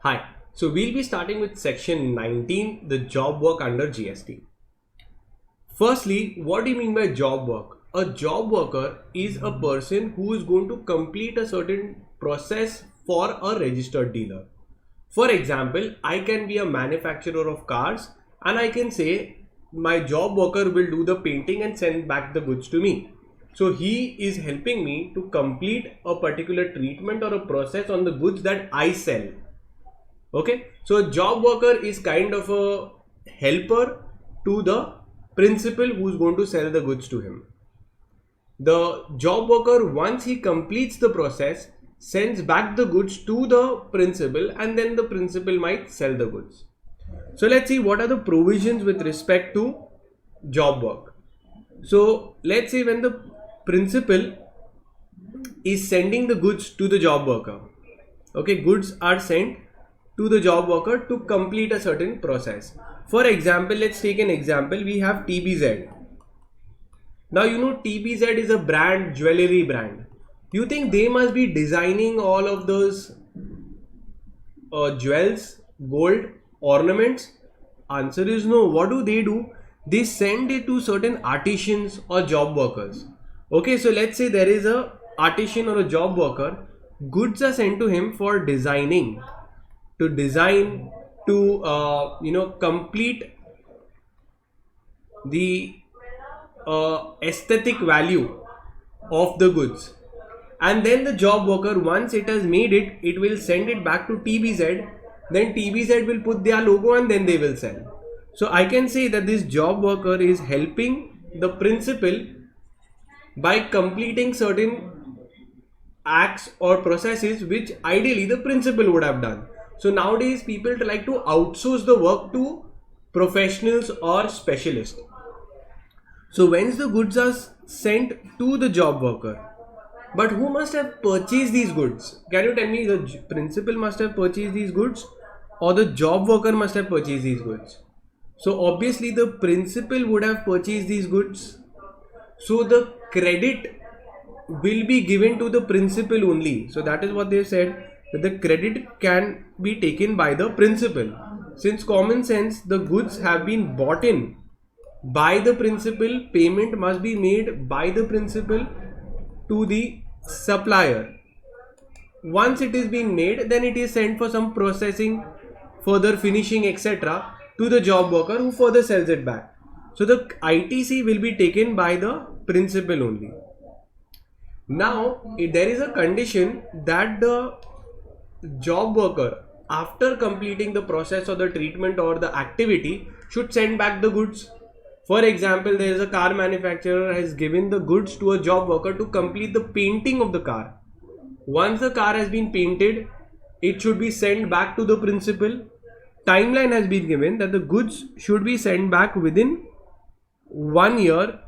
Hi, so we'll be starting with section 19, the job work under GST. Firstly, what do you mean by job work? A job worker is a person who is going to complete a certain process for a registered dealer. For example, I can be a manufacturer of cars and I can say my job worker will do the painting and send back the goods to me. So he is helping me to complete a particular treatment or a process on the goods that I sell. Okay, so a job worker is kind of a helper to the principal who's going to sell the goods to him. The job worker, once he completes the process, sends back the goods to the principal and then the principal might sell the goods. So let's see what are the provisions with respect to job work. So let's say when the principal is sending the goods to the job worker, okay, goods are sent to the job worker to complete a certain process. For example, let's take an example. We have TBZ. Now you know TBZ is a brand, jewelry brand. You think they must be designing all of those jewels, gold, ornaments? Answer is no. What do? They send it to certain artisans or job workers. Okay, so let's say there is a artisan or a job worker. Goods are sent to him for designing, to design, to complete the aesthetic value of the goods. And then the job worker, once it has made it, it will send it back to TBZ. Then TBZ will put their logo and then they will sell. So I can say that this job worker is helping the principal by completing certain acts or processes which ideally the principal would have done. So nowadays people like to outsource the work to professionals or specialists. So once the goods are sent to the job worker, but who must have purchased these goods? Can you tell me, the principal must have purchased these goods or the job worker must have purchased these goods? So obviously the principal would have purchased these goods. So the credit will be given to the principal only. So that is what they said, that the credit can be taken by the principal. Since common sense, the goods have been bought in by the principal, payment must be made by the principal to the supplier. Once it is being made, then it is sent for some processing, further finishing, etc. to the job worker who further sells it back. So the ITC will be taken by the principal only. Now, there is a condition that the job worker, after completing the process or the treatment or the activity, should send back the goods. For example, there is a car manufacturer has given the goods to a job worker to complete the painting of the car. Once the car has been painted, it should be sent back to the principal. Timeline has been given that the goods should be sent back within 1 year,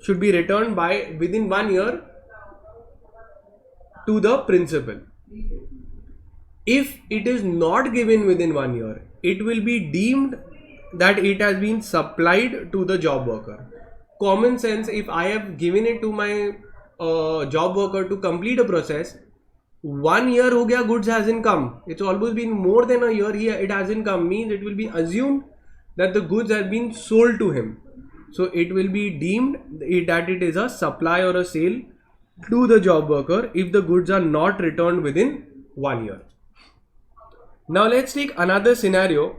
should be returned by within 1 year to the principal. If it is not given within 1 year, it will be deemed that it has been supplied to the job worker. Common sense, if I have given it to my job worker to complete a process, 1 year ho gaya, goods hasn't come. It's almost been more than a year here, it hasn't come, means it will be assumed that the goods have been sold to him. So it will be deemed that it is a supply or a sale to the job worker if the goods are not returned within 1 year. Now let's take another scenario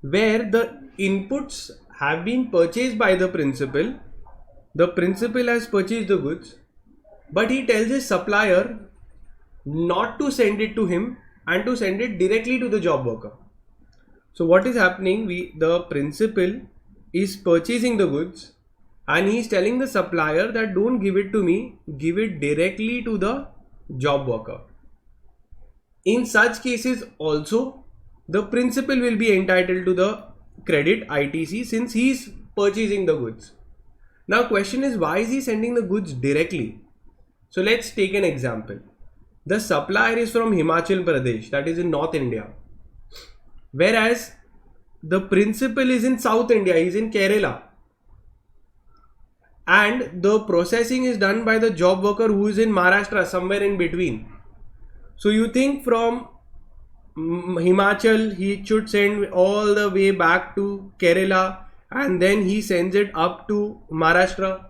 where the inputs have been purchased by the principal has purchased the goods, but he tells his supplier not to send it to him and to send it directly to the job worker. So what is happening, the principal is purchasing the goods and he is telling the supplier that don't give it to me, give it directly to the job worker. In such cases also, the principal will be entitled to the credit ITC since he is purchasing the goods. Now question is, why is he sending the goods directly? So let's take an example. The supplier is from Himachal Pradesh, that is in North India, whereas the principal is in South India, he is in Kerala, and the processing is done by the job worker who is in Maharashtra, somewhere in between. So you think from Himachal he should send all the way back to Kerala and then he sends it up to Maharashtra?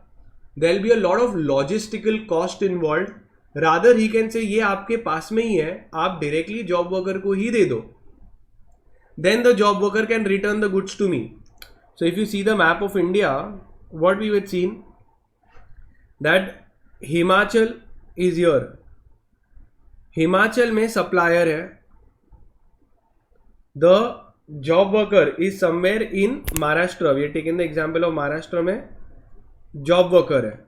There'll be a lot of logistical cost involved. Rather he can say ये आपके पास में ही है, आप directly job worker को ही दे दो. Then the job worker can return the goods to me. So if you see the map of India, what we have seen that Himachal is here. Himachal में supplier है. The job worker is somewhere in Maharashtra. We have taken the example of Maharashtra में job worker है.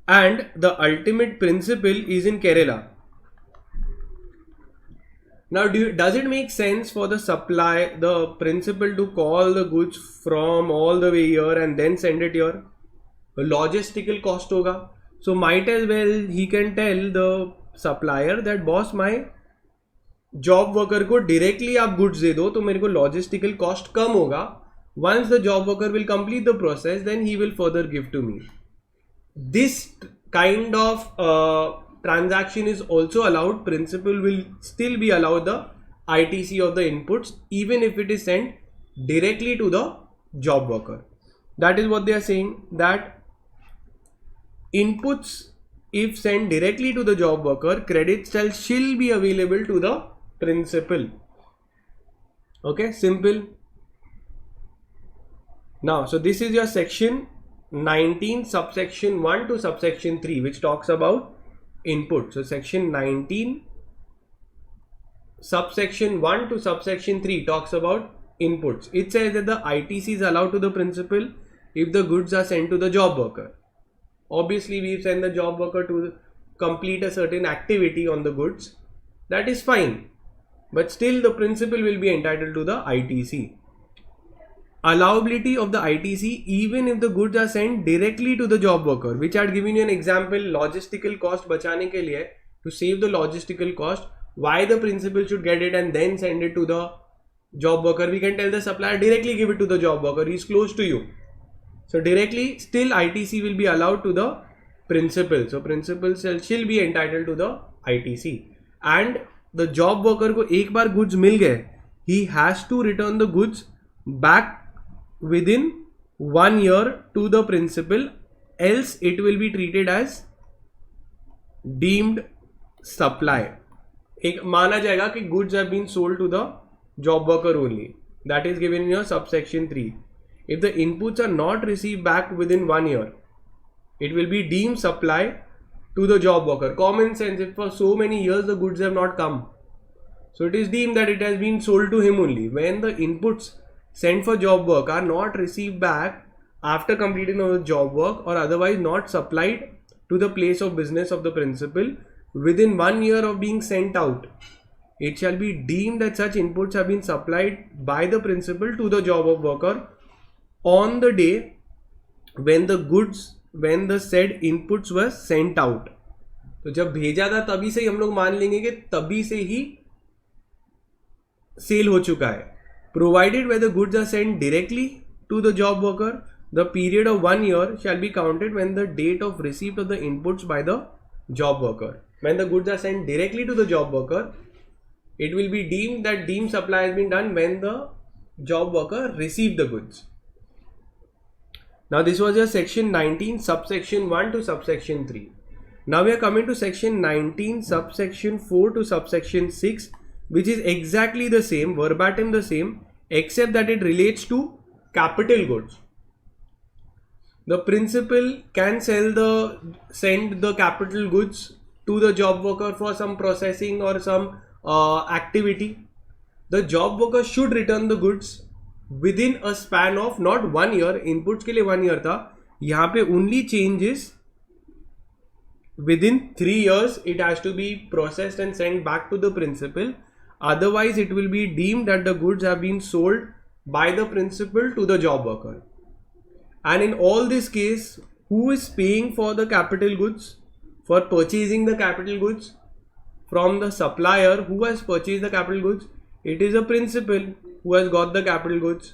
And the ultimate principal is in Kerala. Now, does it make sense for the principal to call the goods from all the way here and then send it here? A logistical cost hoga. So might as well he can tell the supplier that boss, my job worker को directly आप goods दे दो तो मेरे को logistical cost कम होगा. Once the job worker will complete the process, then he will further give to me. This kind of transaction is also allowed. Principal will still be allowed the ITC of the inputs even if it is sent directly to the job worker. That is what they are saying, that inputs if sent directly to the job worker, credit shall be available to the principal. Okay, simple. Now, so this is your section 19 subsection 1 to subsection 3 which talks about input. So section 19 subsection 1 to subsection 3 talks about inputs. It says that the ITC is allowed to the principal if the goods are sent to the job worker. Obviously we send the job worker to complete a certain activity on the goods. That is fine, but still the principal will be entitled to the ITC. Allowability of the ITC even if the goods are sent directly to the job worker, which I had given you an example. Logistical cost बचाने के लिए, to save the logistical cost, why the principal should get it and then send it to the job worker? We can tell the supplier directly give it to the job worker, he is close to you. So directly still ITC will be allowed to the principal. So principal shall be entitled to the ITC. And the job worker को एक बार goods मिल गए, he has to return the goods back within 1 year to the principal, else it will be treated as deemed supply. एक माना जाएगा कि goods have been sold to the job worker only. That is given in your subsection 3. If the inputs are not received back within 1 year, it will be deemed supply to the job worker. Common sense, if for so many years the goods have not come, so it is deemed that it has been sold to him only. When the inputs sent for job work are not received back after completing the job work or otherwise not supplied to the place of business of the principal within 1 year of being sent out, it shall be deemed that such inputs have been supplied by the principal to the job of worker on the day when the said inputs were sent out. तो जब भेजा था तभी से ही हम लोग मान लेंगे कि तभी से ही सेल हो चुका है. Provided where the goods are sent directly to the job worker, the period of 1 year shall be counted when the date of receipt of the inputs by the job worker. When the goods are sent directly to the job worker, it will be deemed that deemed supply has been done when the job worker received the goods. Now this was your section 19 subsection 1 to subsection 3. Now we are coming to section 19 subsection 4 to subsection 6, which is exactly the same, verbatim the same, except that it relates to capital goods. The principal can send the capital goods to the job worker for some processing or some activity. The job worker should return the goods within a span of not 1 year. Inputs के लिए 1 year था, यहाँ पे only change is within 3 years it has to be processed and sent back to the principal. Otherwise it will be deemed that the goods have been sold by the principal to the job worker. And in all this case, who is paying for the capital goods, for purchasing the capital goods from the supplier who has purchased the capital goods? It is a principal who has got the capital goods.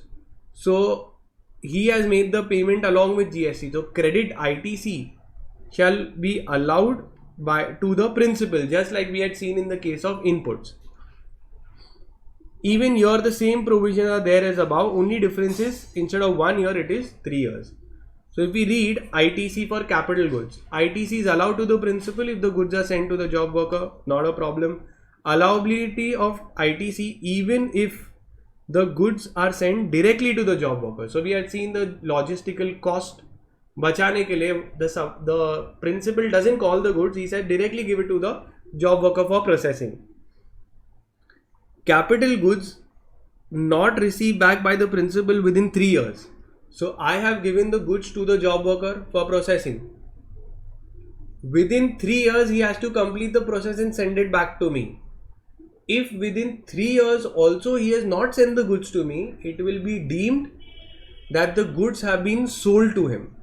So he has made the payment along with GST. So credit ITC shall be allowed to the principal, just like we had seen in the case of inputs. Even here the same provisions are there as above, only difference is instead of 1 year it is 3 years. So if we read ITC for capital goods, ITC is allowed to the principal if the goods are sent to the job worker, not a problem. Allowability of ITC even if the goods are sent directly to the job worker. So we had seen the logistical cost बचाने के लिए the principal doesn't call the goods, he said directly give it to the job worker for processing. Capital goods not received back by the principal within 3 years. So I have given the goods to the job worker for processing. Within 3 years he has to complete the process and send it back to me. If within 3 years also he has not sent the goods to me, it will be deemed that the goods have been sold to him.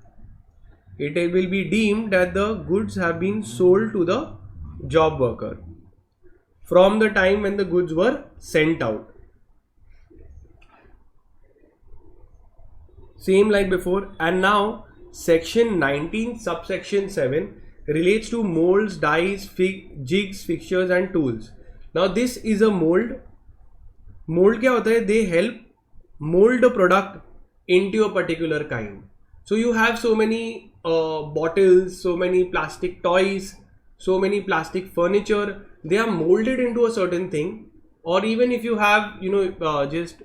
It will be deemed that the goods have been sold to the job worker from the time when the goods were sent out. Same like before. And now section 19 subsection 7 relates to molds, dies, jigs, fixtures and tools. Now this is a mold. Mold क्या होता है? They help mold a product into a particular kind. So you have so many bottles, so many plastic toys, so many plastic furniture. They are molded into a certain thing. Or even if you have, just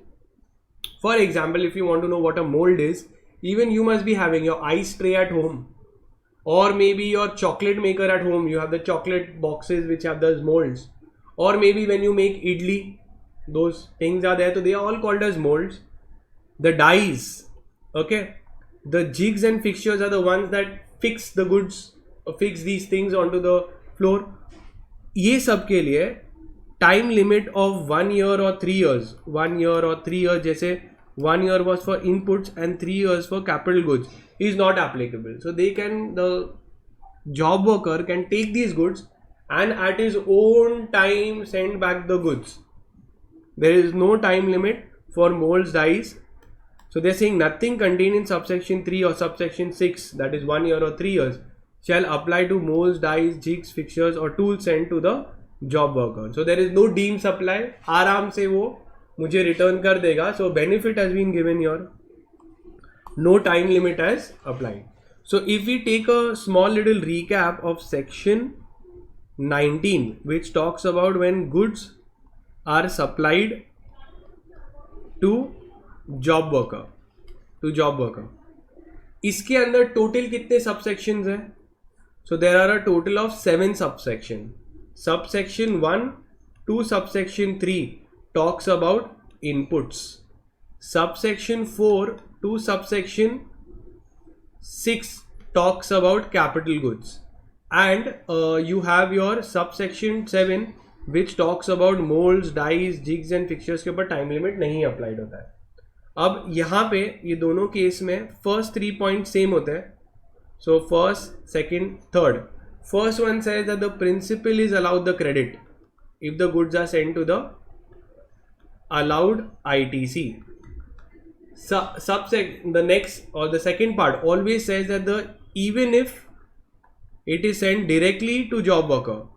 for example, if you want to know what a mold is, even you must be having your ice tray at home, or maybe your chocolate maker at home. You have the chocolate boxes which have those molds, or maybe when you make idli, those things are there. So they are all called as molds. The dies, okay, the jigs and fixtures are the ones that fix the goods, fix these things onto the floor. ये सब के लिए time limit of 1 year or 3 years, 1 year or 3 years, जैसे 1 year was for inputs and 3 years for capital goods, is not applicable. So the job worker can take these goods and at his own time send back the goods. There is no time limit for molds, dies. So they are saying nothing contained in subsection 3 or subsection 6, that is 1 year or 3 years, shall apply to molds, dies, jigs, fixtures or tools sent to the job worker. So there is no deemed supply. आराम से वो मुझे return कर देगा. So benefit has been given here. No time limit has applied. So if we take a small little recap of section 19, which talks about when goods are supplied to job worker, इसके अंदर total कितने subsections हैं? So there are a total of 7 subsections. Subsection 1 to subsection 3 talks about inputs. Subsection 4 to subsection 6 talks about capital goods. And you have your subsection 7 which talks about molds, dies, jigs and fixtures के ऊपर time limit नहीं applied होता है. अब यहाँ पे ये दोनों केस में first 3 points same होते हैं. So first, second, third. First one says that the principal is allowed the credit if the goods are sent to the allowed ITC. The next or the second part always says that even if it is sent directly to job worker,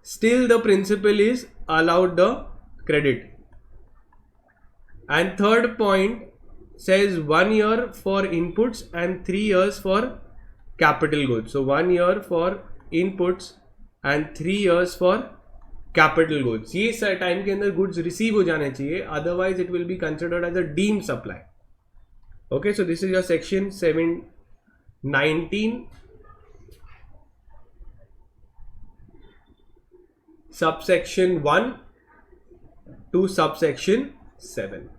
still the principal is allowed the credit. And third point says 1 year for inputs and 3 years for capital goods. So 1 year for inputs and 3 years for capital goods. ये time के अंदर goods receive हो जाने चाहिए, otherwise it will be considered as a deemed supply. Okay, so this is your section 19 subsection 1 to subsection 7.